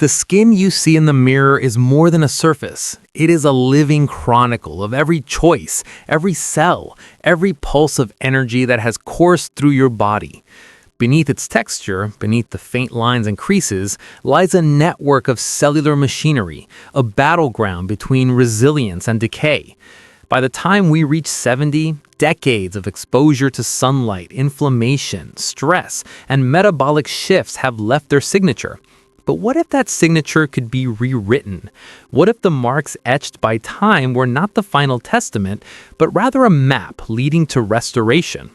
The skin you see in the mirror is more than a surface. It is a living chronicle of every choice, every cell, every pulse of energy that has coursed through your body. Beneath its texture, beneath the faint lines and creases, lies a network of cellular machinery, a battleground between resilience and decay. By the time we reach 70, decades of exposure to sunlight, inflammation, stress, and metabolic shifts have left their signature. But what if that signature could be rewritten? What if the marks etched by time were not the final testament, but rather a map leading to restoration?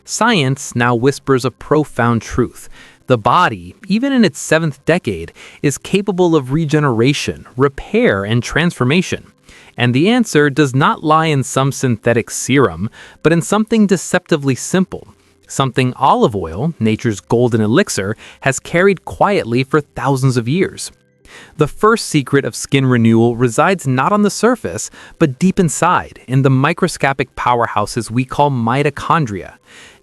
Science now whispers a profound truth. The body, even in its 7th decade, is capable of regeneration, repair, and transformation. And the answer does not lie in some synthetic serum, but in something deceptively simple. Something olive oil, nature's golden elixir, has carried quietly for thousands of years. The first secret of skin renewal resides not on the surface, but deep inside, in the microscopic powerhouses we call mitochondria.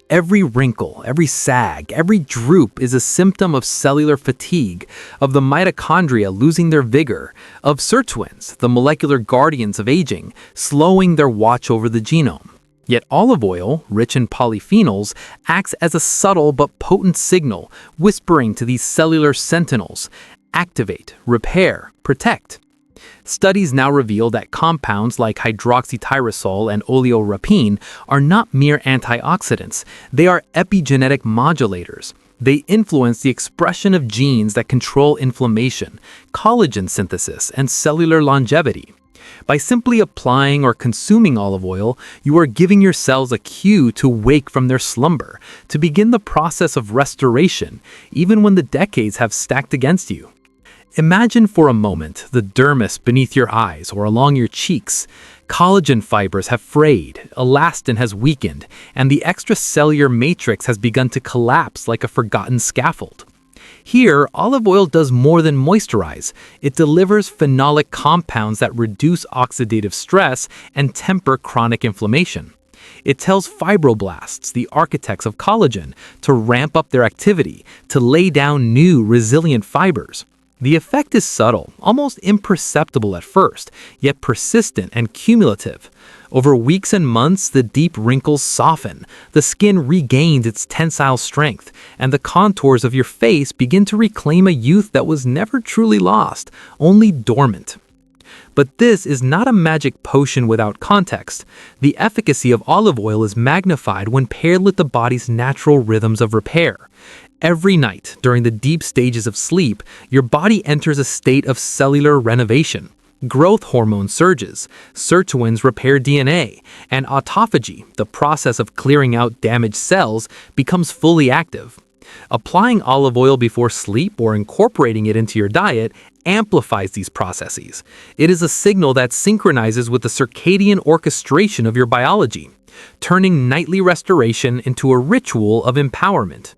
Every wrinkle, every sag, every droop is a symptom of cellular fatigue, of the mitochondria losing their vigor, of sirtuins, the molecular guardians of aging, slowing their watch over the genome. Yet olive oil, rich in polyphenols, acts as a subtle but potent signal, whispering to these cellular sentinels, activate, repair, protect. Studies now reveal that compounds like hydroxytyrosol and oleorapine are not mere antioxidants, they are epigenetic modulators. They influence the expression of genes that control inflammation, collagen synthesis, and cellular longevity. By simply applying or consuming olive oil, you are giving your cells a cue to wake from their slumber, to begin the process of restoration, even when the decades have stacked against you. Imagine for a moment the dermis beneath your eyes or along your cheeks. Collagen fibers have frayed, elastin has weakened, and the extracellular matrix has begun to collapse like a forgotten scaffold. Here, olive oil does more than moisturize. It delivers phenolic compounds that reduce oxidative stress and temper chronic inflammation. It tells fibroblasts, the architects of collagen, to ramp up their activity, to lay down new, resilient fibers. The effect is subtle, almost imperceptible at first, yet persistent and cumulative. Over weeks and months, the deep wrinkles soften, the skin regains its tensile strength, and the contours of your face begin to reclaim a youth that was never truly lost, only dormant. But this is not a magic potion without context. The efficacy of olive oil is magnified when paired with the body's natural rhythms of repair. Every night, during the deep stages of sleep, your body enters a state of cellular renovation. Growth hormone surges, sirtuins repair DNA, and autophagy, the process of clearing out damaged cells, becomes fully active. Applying olive oil before sleep or incorporating it into your diet amplifies these processes. It is a signal that synchronizes with the circadian orchestration of your biology, turning nightly restoration into a ritual of empowerment.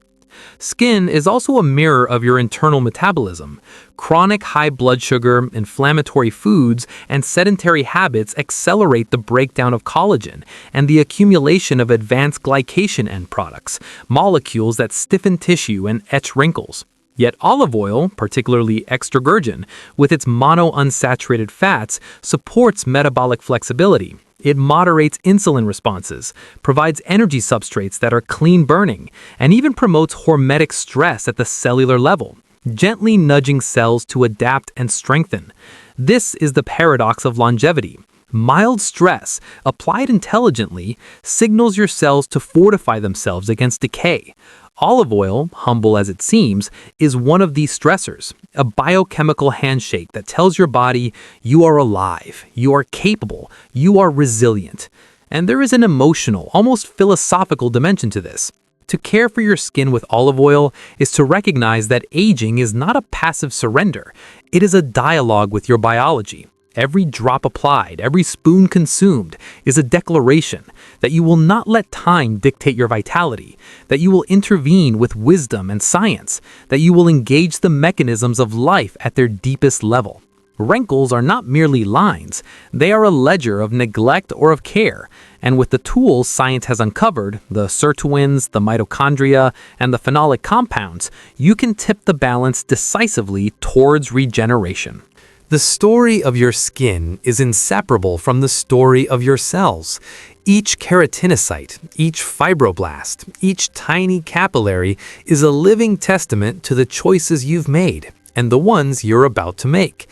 Skin is also a mirror of your internal metabolism. Chronic high blood sugar, inflammatory foods, and sedentary habits accelerate the breakdown of collagen and the accumulation of advanced glycation end products, molecules that stiffen tissue and etch wrinkles. Yet olive oil, particularly extra virgin, with its monounsaturated fats, supports metabolic flexibility. It moderates insulin responses, provides energy substrates that are clean burning, and even promotes hormetic stress at the cellular level, gently nudging cells to adapt and strengthen. This is the paradox of longevity. Mild stress, applied intelligently, signals your cells to fortify themselves against decay. Olive oil, humble as it seems, is one of these stressors, a biochemical handshake that tells your body you are alive, you are capable, you are resilient. And there is an emotional, almost philosophical dimension to this. To care for your skin with olive oil is to recognize that aging is not a passive surrender. It is a dialogue with your biology. Every drop applied, every spoon consumed is a declaration that you will not let time dictate your vitality, that you will intervene with wisdom and science, that you will engage the mechanisms of life at their deepest level. Wrinkles are not merely lines, they are a ledger of neglect or of care, And with the tools science has uncovered, the sirtuins, the mitochondria, and the phenolic compounds, you can tip the balance decisively towards regeneration. The story of your skin is inseparable from the story of your cells. Each keratinocyte, each fibroblast, each tiny capillary is a living testament to the choices you've made and the ones you're about to make.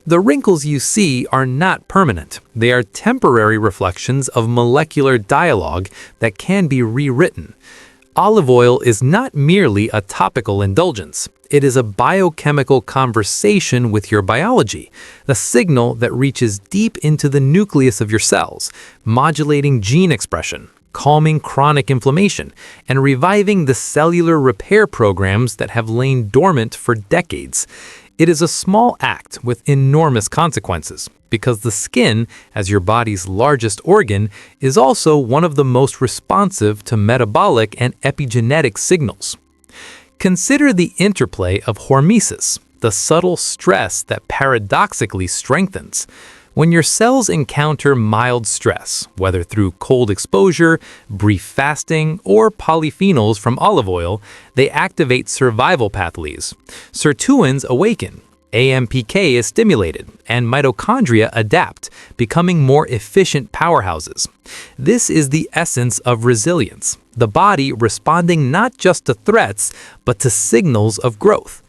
The wrinkles you see are not permanent. They are temporary reflections of molecular dialogue that can be rewritten. Olive oil is not merely a topical indulgence. It is a biochemical conversation with your biology, a signal that reaches deep into the nucleus of your cells, modulating gene expression, calming chronic inflammation, and reviving the cellular repair programs that have lain dormant for decades. It is a small act with enormous consequences, because the skin, as your body's largest organ, is also one of the most responsive to metabolic and epigenetic signals. Consider the interplay of hormesis, the subtle stress that paradoxically strengthens. When your cells encounter mild stress, whether through cold exposure, brief fasting, or polyphenols from olive oil, they activate survival pathways. Sirtuins awaken, AMPK is stimulated, and mitochondria adapt, becoming more efficient powerhouses. This is the essence of resilience, the body responding not just to threats, but to signals of growth.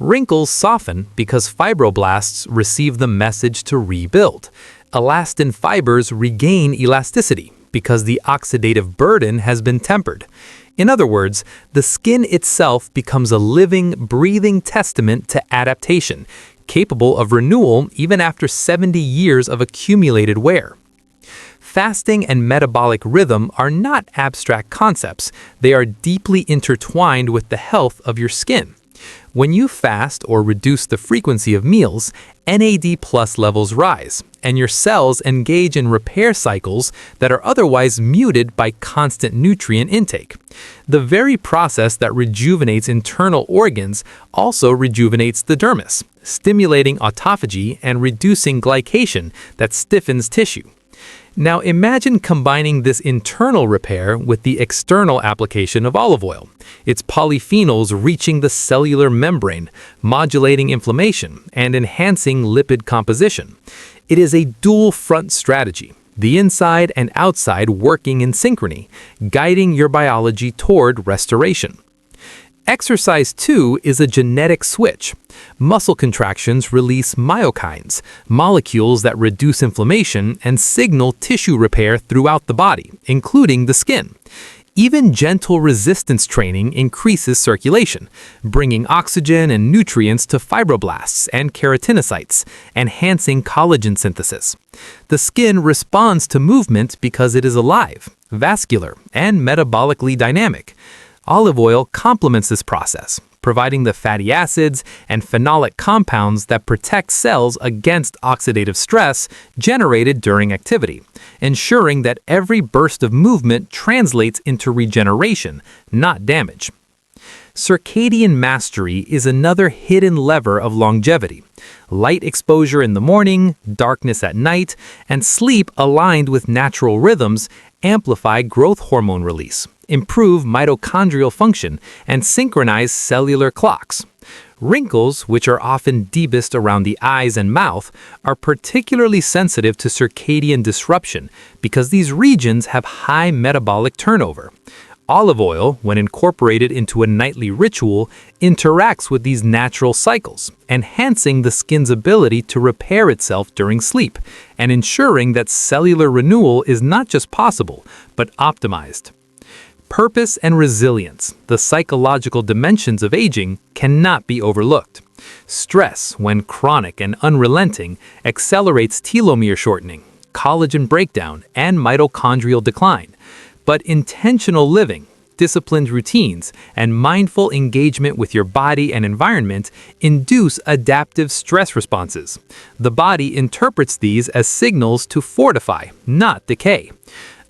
Wrinkles soften because fibroblasts receive the message to rebuild. Elastin fibers regain elasticity because the oxidative burden has been tempered. In other words, the skin itself becomes a living, breathing testament to adaptation, capable of renewal even after 70 years of accumulated wear. Fasting and metabolic rhythm are not abstract concepts. They are deeply intertwined with the health of your skin. When you fast or reduce the frequency of meals, NAD+ levels rise, and your cells engage in repair cycles that are otherwise muted by constant nutrient intake. The very process that rejuvenates internal organs also rejuvenates the dermis, stimulating autophagy and reducing glycation that stiffens tissue. Now imagine combining this internal repair with the external application of olive oil, its polyphenols reaching the cellular membrane, modulating inflammation, and enhancing lipid composition. It is a dual-front strategy, the inside and outside working in synchrony, guiding your biology toward restoration. Exercise 2 is a genetic switch. Muscle contractions release myokines, molecules that reduce inflammation and signal tissue repair throughout the body, including the skin. Even gentle resistance training increases circulation, bringing oxygen and nutrients to fibroblasts and keratinocytes, enhancing collagen synthesis. The skin responds to movement because it is alive, vascular, and metabolically dynamic. Olive oil complements this process, providing the fatty acids and phenolic compounds that protect cells against oxidative stress generated during activity, ensuring that every burst of movement translates into regeneration, not damage. Circadian mastery is another hidden lever of longevity. Light exposure in the morning, darkness at night, and sleep aligned with natural rhythms amplify growth hormone release, improve mitochondrial function, and synchronize cellular clocks. Wrinkles, which are often deepest around the eyes and mouth, are particularly sensitive to circadian disruption because these regions have high metabolic turnover. Olive oil, when incorporated into a nightly ritual, interacts with these natural cycles, enhancing the skin's ability to repair itself during sleep, and ensuring that cellular renewal is not just possible, but optimized. Purpose and resilience, the psychological dimensions of aging, cannot be overlooked. Stress, when chronic and unrelenting, accelerates telomere shortening, collagen breakdown, and mitochondrial decline. But intentional living, disciplined routines, and mindful engagement with your body and environment induce adaptive stress responses. The body interprets these as signals to fortify, not decay.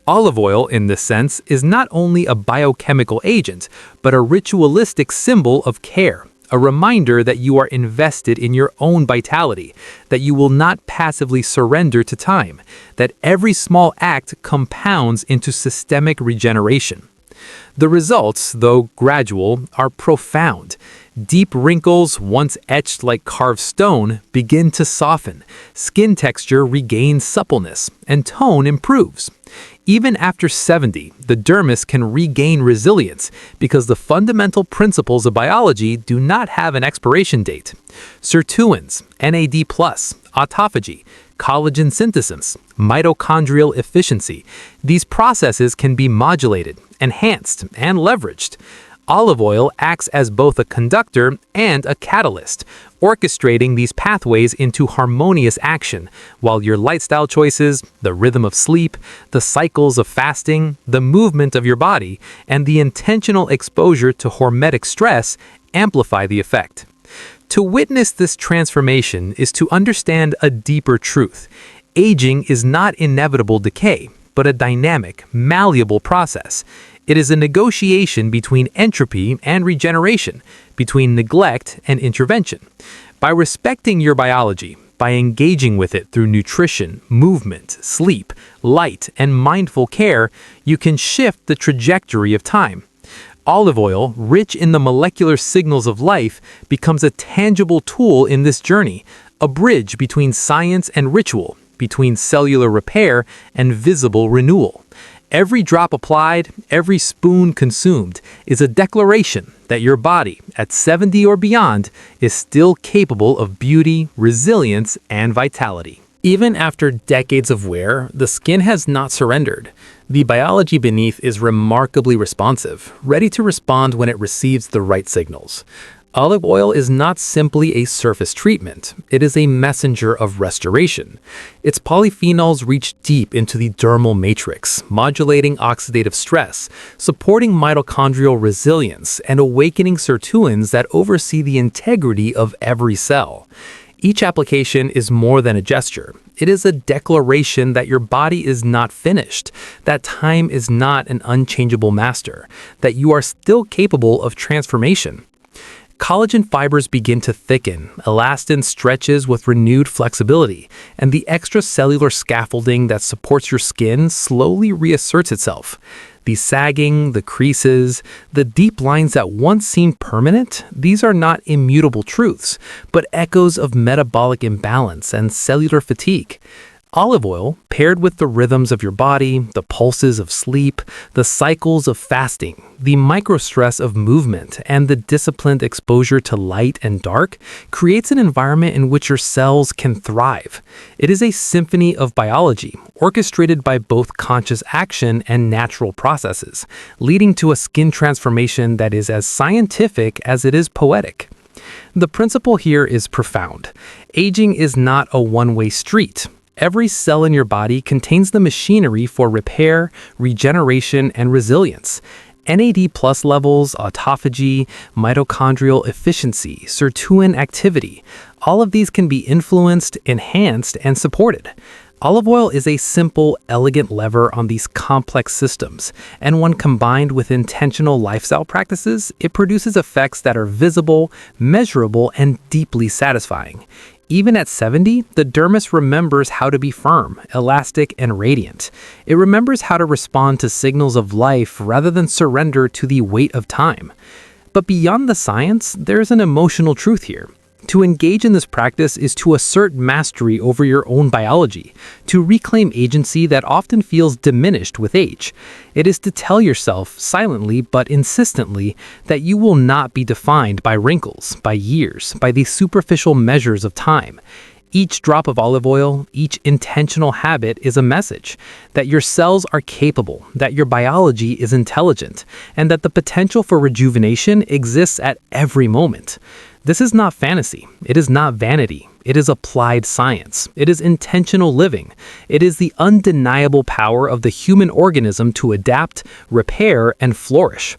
Olive oil, in this sense, is not only a biochemical agent, but a ritualistic symbol of care, a reminder that you are invested in your own vitality, that you will not passively surrender to time, that every small act compounds into systemic regeneration. The results, though gradual, are profound. Deep wrinkles, once etched like carved stone, begin to soften. Skin texture regains suppleness, and tone improves. Even after 70, the dermis can regain resilience because the fundamental principles of biology do not have an expiration date. Sirtuins, NAD+, autophagy, collagen synthesis, mitochondrial efficiency. These processes can be modulated, enhanced, and leveraged. Olive oil acts as both a conductor and a catalyst, orchestrating these pathways into harmonious action, while your lifestyle choices, the rhythm of sleep, the cycles of fasting, the movement of your body, and the intentional exposure to hormetic stress amplify the effect. To witness this transformation is to understand a deeper truth. Aging is not inevitable decay, but a dynamic, malleable process. It is a negotiation between entropy and regeneration, between neglect and intervention. By respecting your biology, by engaging with it through nutrition, movement, sleep, light, and mindful care, you can shift the trajectory of time. Olive oil, rich in the molecular signals of life, becomes a tangible tool in this journey, a bridge between science and ritual, between cellular repair and visible renewal. Every drop applied, every spoon consumed, is a declaration that your body, at 70 or beyond, is still capable of beauty, resilience, and vitality. Even after decades of wear, the skin has not surrendered. The biology beneath is remarkably responsive, ready to respond when it receives the right signals. Olive oil is not simply a surface treatment, it is a messenger of restoration. Its polyphenols reach deep into the dermal matrix, modulating oxidative stress, supporting mitochondrial resilience, and awakening sirtuins that oversee the integrity of every cell. Each application is more than a gesture. It is a declaration that your body is not finished, that time is not an unchangeable master, that you are still capable of transformation. Collagen fibers begin to thicken, elastin stretches with renewed flexibility, and the extracellular scaffolding that supports your skin slowly reasserts itself. The sagging, the creases, the deep lines that once seemed permanent, these are not immutable truths, but echoes of metabolic imbalance and cellular fatigue. Olive oil, paired with the rhythms of your body, the pulses of sleep, the cycles of fasting, the microstress of movement, and the disciplined exposure to light and dark, creates an environment in which your cells can thrive. It is a symphony of biology, orchestrated by both conscious action and natural processes, leading to a skin transformation that is as scientific as it is poetic. The principle here is profound. Aging is not a one-way street. Every cell in your body contains the machinery for repair, regeneration, and resilience. NAD+ levels, autophagy, mitochondrial efficiency, sirtuin activity, all of these can be influenced, enhanced, and supported. Olive oil is a simple, elegant lever on these complex systems, and when combined with intentional lifestyle practices, it produces effects that are visible, measurable, and deeply satisfying. Even at 70, the dermis remembers how to be firm, elastic, and radiant. It remembers how to respond to signals of life rather than surrender to the weight of time. But beyond the science, there's an emotional truth here. To engage in this practice is to assert mastery over your own biology, to reclaim agency that often feels diminished with age. It is to tell yourself, silently but insistently, that you will not be defined by wrinkles, by years, by the superficial measures of time. Each drop of olive oil, each intentional habit is a message that your cells are capable, that your biology is intelligent, and that the potential for rejuvenation exists at every moment. This is not fantasy. It is not vanity. It is applied science. It is intentional living. It is the undeniable power of the human organism to adapt, repair, and flourish.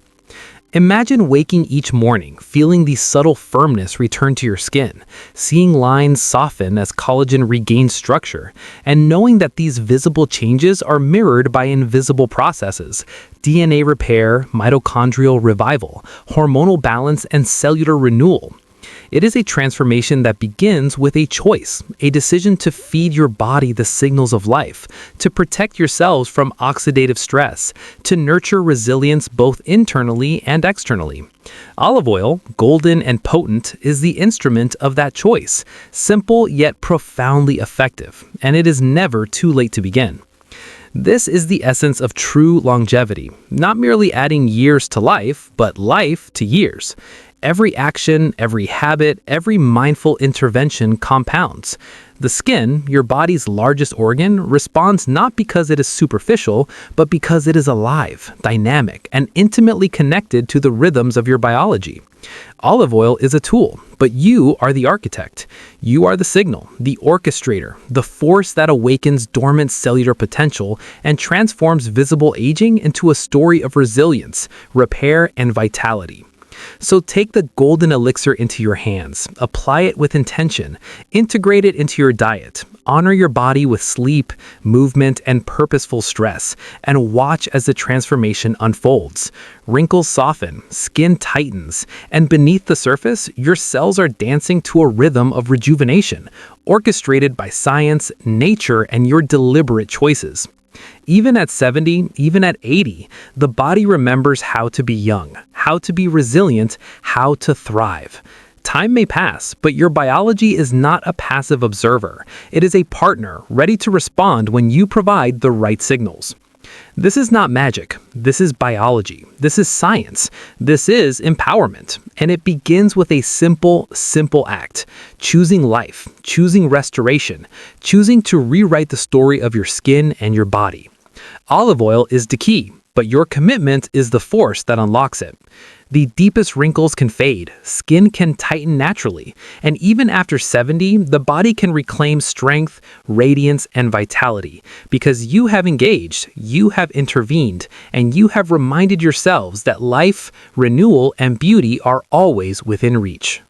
Imagine waking each morning, feeling the subtle firmness return to your skin, seeing lines soften as collagen regains structure, and knowing that these visible changes are mirrored by invisible processes: DNA repair, mitochondrial revival, hormonal balance, and cellular renewal. It is a transformation that begins with a choice, a decision to feed your body the signals of life, to protect yourselves from oxidative stress, to nurture resilience both internally and externally. Olive oil, golden and potent, is the instrument of that choice, simple yet profoundly effective, and it is never too late to begin. This is the essence of true longevity, not merely adding years to life, but life to years. Every action, every habit, every mindful intervention compounds. The skin, your body's largest organ, responds not because it is superficial, but because it is alive, dynamic, and intimately connected to the rhythms of your biology. Olive oil is a tool, but you are the architect. You are the signal, the orchestrator, the force that awakens dormant cellular potential and transforms visible aging into a story of resilience, repair, and vitality. So take the golden elixir into your hands, apply it with intention, integrate it into your diet, honor your body with sleep, movement, and purposeful stress, and watch as the transformation unfolds. Wrinkles soften, skin tightens, and beneath the surface, your cells are dancing to a rhythm of rejuvenation, orchestrated by science, nature, and your deliberate choices. Even at 70, even at 80, the body remembers how to be young, how to be resilient, how to thrive. Time may pass, but your biology is not a passive observer. It is a partner ready to respond when you provide the right signals. This is not magic. This is biology. This is science. This is empowerment. And it begins with a simple act. Choosing life, choosing restoration, choosing to rewrite the story of your skin and your body. Olive oil is the key, but your commitment is the force that unlocks it. The deepest wrinkles can fade, skin can tighten naturally, and even after 70, the body can reclaim strength, radiance, and vitality because you have engaged, you have intervened, and you have reminded yourselves that life, renewal, and beauty are always within reach.